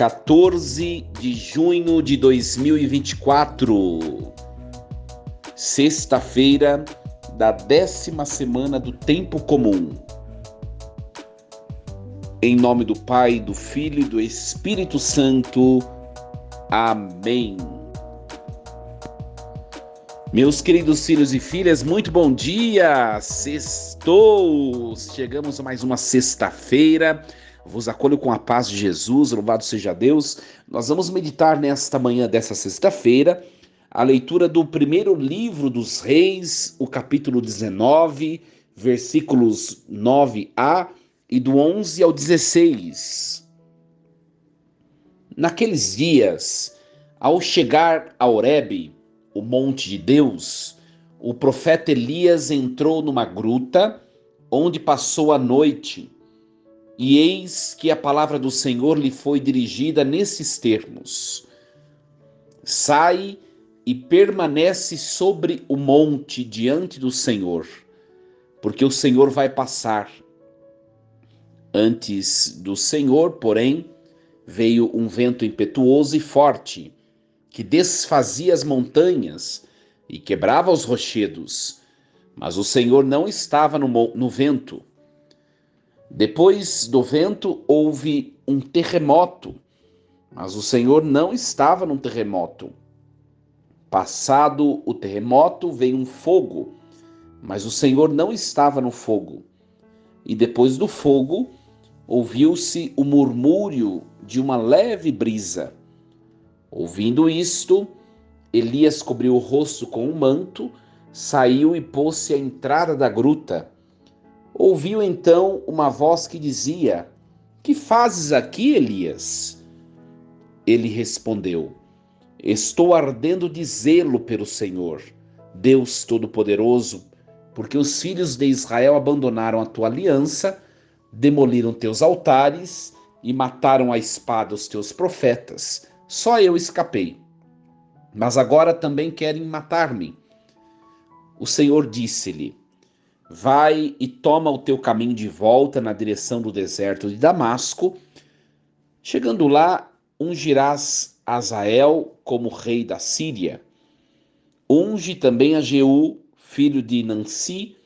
14 de junho de 2024, sexta-feira da 10ª semana do Tempo Comum. Em nome do Pai, do Filho e do Espírito Santo. Amém. Meus queridos filhos e filhas, muito bom dia! Sextou! Chegamos a mais uma sexta-feira. Vos acolho com a paz de Jesus, louvado seja Deus. Nós vamos meditar nesta manhã dessa sexta-feira a leitura do primeiro livro dos Reis, o capítulo 19, versículos 9a e do 11 ao 16. Naqueles dias, ao chegar a Horebe, o monte de Deus, o profeta Elias entrou numa gruta, onde passou a noite. E eis que a palavra do Senhor lhe foi dirigida nesses termos: sai e permanece sobre o monte diante do Senhor, porque o Senhor vai passar. Antes do Senhor, porém, veio um vento impetuoso e forte, que desfazia as montanhas e quebrava os rochedos, mas o Senhor não estava no vento. Depois do vento houve um terremoto, mas o Senhor não estava no terremoto. Passado o terremoto veio um fogo, mas o Senhor não estava no fogo. E depois do fogo ouviu-se o murmúrio de uma leve brisa. Ouvindo isto, Elias cobriu o rosto com um manto, saiu e pôs-se à entrada da gruta. Ouviu então uma voz que dizia: que fazes aqui, Elias? Ele respondeu: estou ardendo de zelo pelo Senhor, Deus Todo-Poderoso, porque os filhos de Israel abandonaram a tua aliança, demoliram teus altares e mataram à espada os teus profetas. Só eu escapei. Mas agora também querem matar-me. O Senhor disse-lhe: vai e toma o teu caminho de volta na direção do deserto de Damasco. Chegando lá, ungirás Azael como rei da Síria. Unge também a Jeú, filho de Nansi,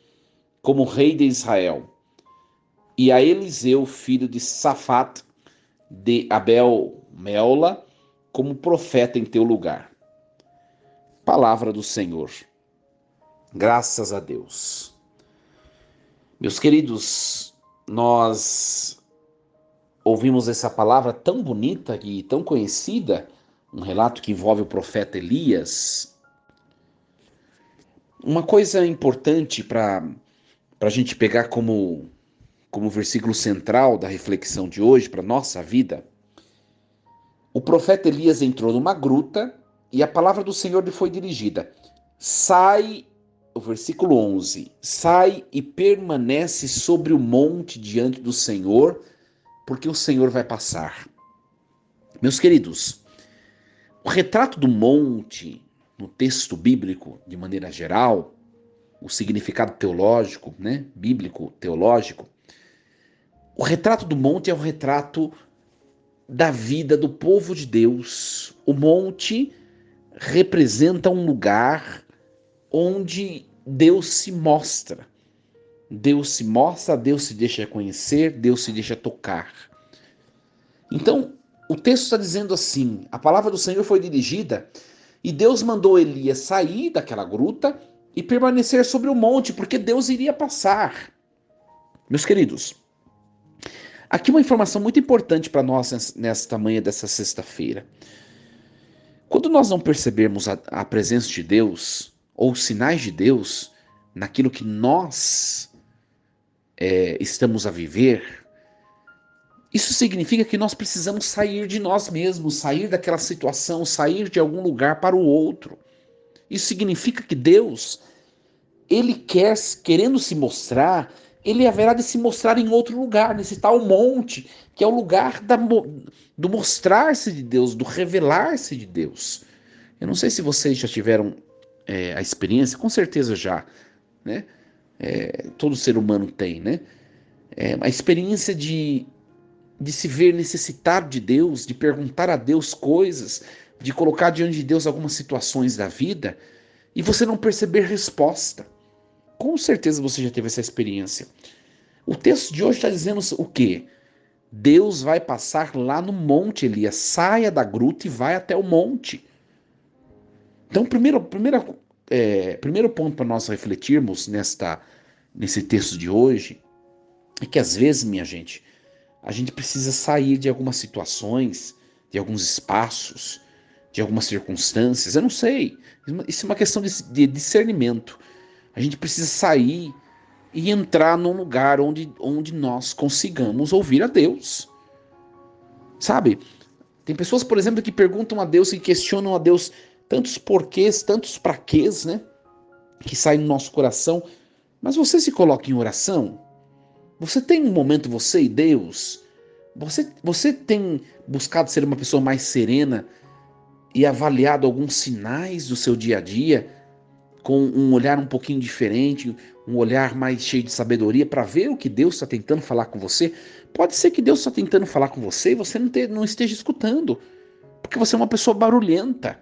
como rei de Israel. E a Eliseu, filho de Safate, de Abel-Meola, como profeta em teu lugar. Palavra do Senhor. Graças a Deus. Meus queridos, nós ouvimos essa palavra tão bonita e tão conhecida, um relato que envolve o profeta Elias. Uma coisa importante para a gente pegar como versículo central da reflexão de hoje, para a nossa vida. O profeta Elias entrou numa gruta e a palavra do Senhor lhe foi dirigida: sai, o versículo 11, sai e permanece sobre o monte diante do Senhor, porque o Senhor vai passar. Meus queridos, o retrato do monte, no texto bíblico, de maneira geral, o significado teológico, bíblico, teológico, o retrato do monte é o retrato da vida do povo de Deus. O monte representa um lugar onde Deus se mostra. Deus se mostra, Deus se deixa conhecer, Deus se deixa tocar. Então, o texto está dizendo assim: a palavra do Senhor foi dirigida e Deus mandou Elias sair daquela gruta e permanecer sobre o monte, porque Deus iria passar. Meus queridos, aqui uma informação muito importante para nós nesta manhã dessa sexta-feira. Quando nós não percebermos a presença de Deus ou os sinais de Deus naquilo que nós estamos a viver, isso significa que nós precisamos sair de nós mesmos, sair daquela situação, sair de algum lugar para o outro. Isso significa que Deus, Ele querendo se mostrar, Ele haverá de se mostrar em outro lugar, nesse tal monte, que é o lugar do mostrar-se de Deus, do revelar-se de Deus. Eu não sei se vocês já tiveram a experiência, com certeza já, todo ser humano tem, a experiência de de se ver necessitado de Deus, de perguntar a Deus coisas, de colocar diante de Deus algumas situações da vida e você não perceber resposta. Com certeza você já teve essa experiência. O texto de hoje está dizendo o quê? Deus vai passar lá no monte, Elias. Saia da gruta e vai até o monte. Então, primeiro ponto para nós refletirmos nesse texto de hoje é que às vezes, minha gente, a gente precisa sair de algumas situações, de alguns espaços, de algumas circunstâncias. Eu não sei. Isso é uma questão de discernimento. A gente precisa sair e entrar num lugar onde nós consigamos ouvir a Deus. Sabe? Tem pessoas, por exemplo, que perguntam a Deus e questionam a Deus tantos porquês, tantos praquês, né? Que saem no nosso coração. Mas você se coloca em oração? Você tem um momento, você e Deus? Você tem buscado ser uma pessoa mais serena e avaliado alguns sinais do seu dia a dia com um olhar um pouquinho diferente, um olhar mais cheio de sabedoria para ver o que Deus está tentando falar com você? Pode ser que Deus está tentando falar com você e você não esteja escutando, porque você é uma pessoa barulhenta,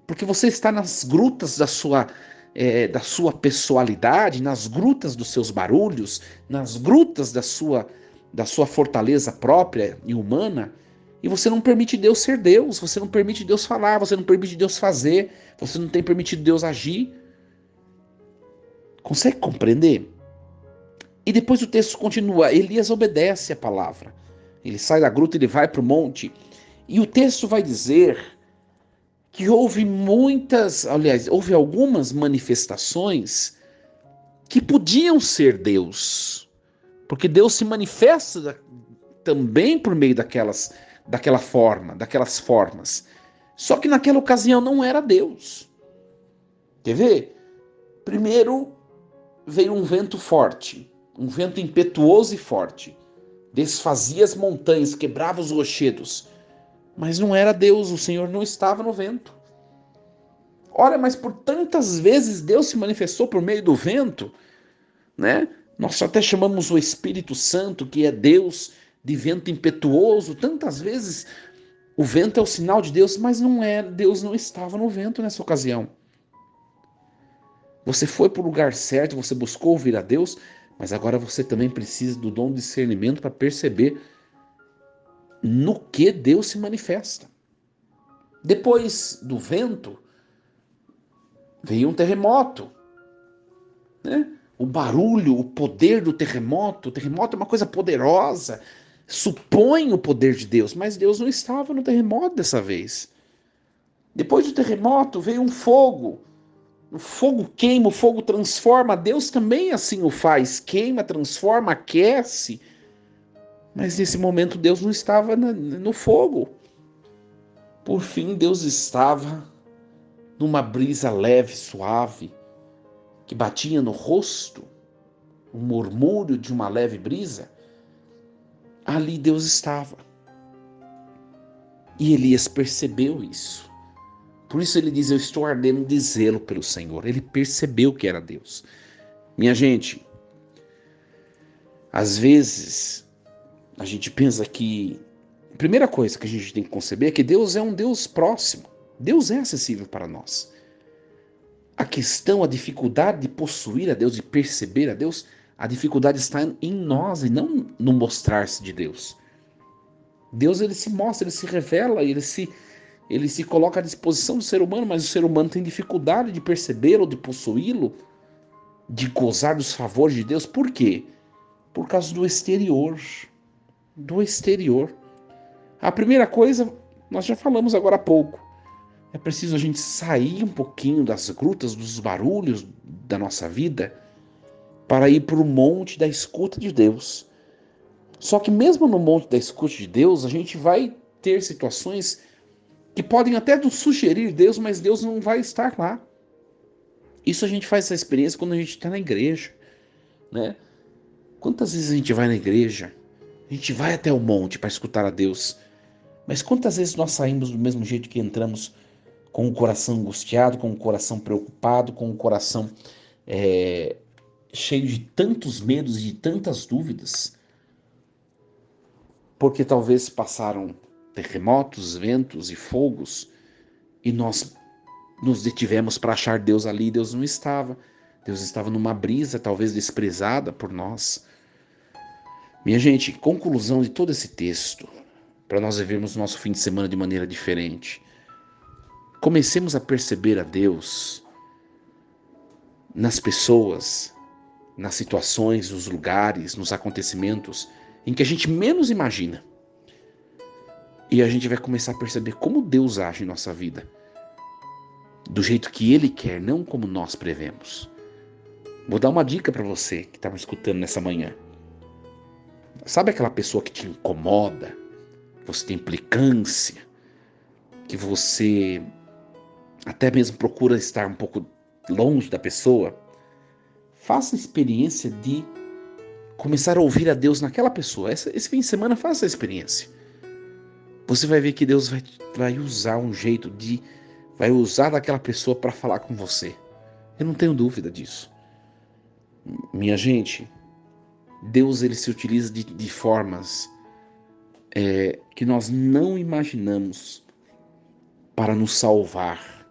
porque você está nas grutas da sua pessoalidade, nas grutas dos seus barulhos, nas grutas da sua fortaleza própria e humana, e você não permite Deus ser Deus, você não permite Deus falar, você não permite Deus fazer, você não tem permitido Deus agir. Consegue compreender? E depois o texto continua, Elias obedece a palavra. Ele sai da gruta, ele vai para o monte, e o texto vai dizer que houve algumas manifestações que podiam ser Deus, porque Deus se manifesta também por meio daquelas formas. Só que naquela ocasião não era Deus. Quer ver? Primeiro veio um vento forte, um vento impetuoso e forte, desfazia as montanhas, quebrava os rochedos, mas não era Deus, o Senhor não estava no vento. Olha, mas por tantas vezes Deus se manifestou por meio do vento, né? Nós até chamamos o Espírito Santo, que é Deus, de vento impetuoso. Tantas vezes o vento é o sinal de Deus, mas não é, Deus não estava no vento nessa ocasião. Você foi para o lugar certo, você buscou ouvir a Deus, mas agora você também precisa do dom de discernimento para perceber no que Deus se manifesta. Depois do vento, veio um terremoto, né? O barulho, o poder do terremoto. O terremoto é uma coisa poderosa, supõe o poder de Deus, mas Deus não estava no terremoto dessa vez. Depois do terremoto veio um fogo. O fogo queima, o fogo transforma. Deus também assim o faz, queima, transforma, aquece. Mas nesse momento Deus não estava no fogo. Por fim, Deus estava numa brisa leve, suave, que batia no rosto, o murmúrio de uma leve brisa. Ali Deus estava. E Elias percebeu isso. Por isso ele diz, eu estou ardendo de zelo pelo Senhor. Ele percebeu que era Deus. Minha gente, às vezes a gente pensa que a primeira coisa que a gente tem que conceber é que Deus é um Deus próximo. Deus é acessível para nós. A questão, a dificuldade de possuir a Deus, de perceber a Deus, a dificuldade está em nós e não no mostrar-se de Deus. Deus ele se mostra, ele se revela, ele se coloca à disposição do ser humano, mas o ser humano tem dificuldade de percebê-lo, de possuí-lo, de gozar dos favores de Deus. Por quê? Por causa do exterior. Do exterior. A primeira coisa, nós já falamos agora há pouco. É preciso a gente sair um pouquinho das grutas, dos barulhos da nossa vida, para ir para o monte da escuta de Deus. Só que mesmo no monte da escuta de Deus, a gente vai ter situações que podem até nos sugerir Deus, mas Deus não vai estar lá. Isso a gente faz essa experiência quando a gente está na igreja, né? Quantas vezes a gente vai na igreja, a gente vai até o monte para escutar a Deus, mas quantas vezes nós saímos do mesmo jeito que entramos, com o coração angustiado, com o coração preocupado, com o coração cheio de tantos medos e de tantas dúvidas? porque talvez passaram terremotos, ventos e fogos, e nós nos detivemos para achar Deus ali, Deus não estava. Deus estava numa brisa, talvez desprezada por nós. Minha gente, conclusão de todo esse texto, para nós vivermos nosso fim de semana de maneira diferente. Comecemos a perceber a Deus nas pessoas, nas situações, nos lugares, nos acontecimentos em que a gente menos imagina. E a gente vai começar a perceber como Deus age em nossa vida, do jeito que Ele quer, não como nós prevemos. Vou dar uma dica para você que está me escutando nessa manhã. Sabe aquela pessoa que te incomoda, que você tem implicância, que você até mesmo procura estar um pouco longe da pessoa? Faça a experiência de começar a ouvir a Deus naquela pessoa. Esse fim de semana, faça a experiência. Você vai ver que Deus vai usar um jeito vai usar daquela pessoa para falar com você. Eu não tenho dúvida disso. Minha gente, Deus ele se utiliza de formas que nós não imaginamos para nos salvar,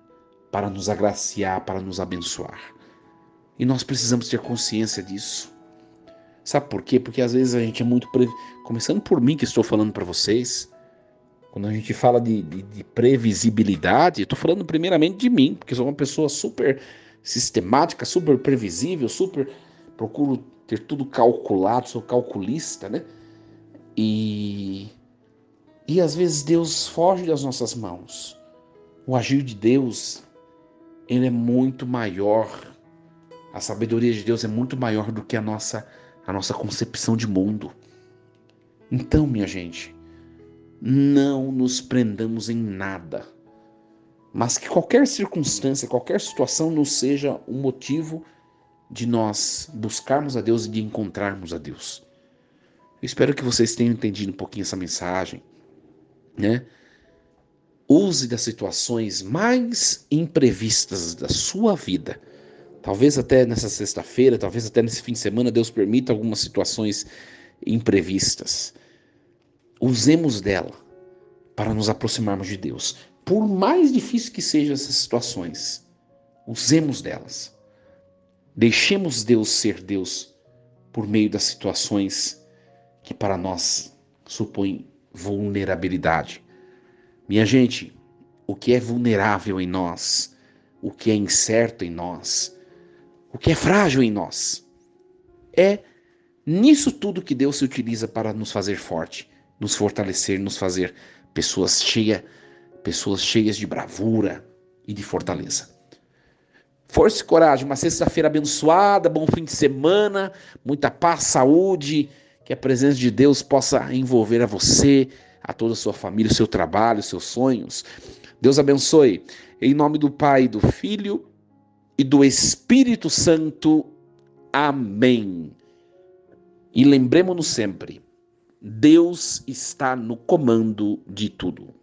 para nos agraciar, para nos abençoar. E nós precisamos ter consciência disso. Sabe por quê? Porque às vezes a gente é muito... Começando por mim que estou falando para vocês, quando a gente fala de previsibilidade, eu estou falando primeiramente de mim, porque sou uma pessoa super sistemática, super previsível, procuro ter tudo calculado, sou calculista, né? E às vezes Deus foge das nossas mãos. O agir de Deus, ele é muito maior. A sabedoria de Deus é muito maior do que a nossa concepção de mundo. Então, minha gente, não nos prendamos em nada, mas que qualquer circunstância, qualquer situação não seja um motivo de nós buscarmos a Deus e de encontrarmos a Deus. Eu espero que vocês tenham entendido um pouquinho essa mensagem, né? Use das situações mais imprevistas da sua vida. Talvez até nessa sexta-feira, talvez até nesse fim de semana, Deus permita algumas situações imprevistas. Usemos dela para nos aproximarmos de Deus. Por mais difícil que sejam essas situações, usemos delas. Deixemos Deus ser Deus por meio das situações que para nós supõem vulnerabilidade. Minha gente, o que é vulnerável em nós, o que é incerto em nós, o que é frágil em nós, é nisso tudo que Deus se utiliza para nos fazer forte, nos fortalecer, nos fazer pessoas cheias de bravura e de fortaleza. Força e coragem, uma sexta-feira abençoada, bom fim de semana, muita paz, saúde, que a presença de Deus possa envolver a você, a toda a sua família, o seu trabalho, os seus sonhos. Deus abençoe. Em nome do Pai, do Filho e do Espírito Santo. Amém. E lembremos-nos sempre, Deus está no comando de tudo.